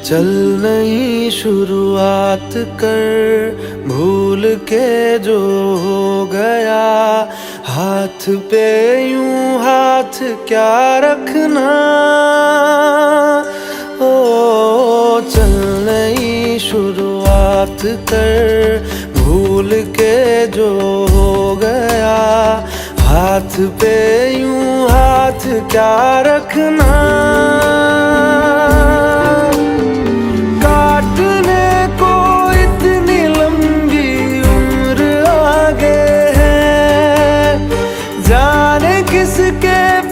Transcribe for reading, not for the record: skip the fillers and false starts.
चल नई शुरुआत कर, भूल के जो हो गया। हाथ पे यूं हाथ क्या रखना। ओ चल नई शुरुआत कर, भूल के जो हो गया। हाथ पे यूं हाथ क्या रखना।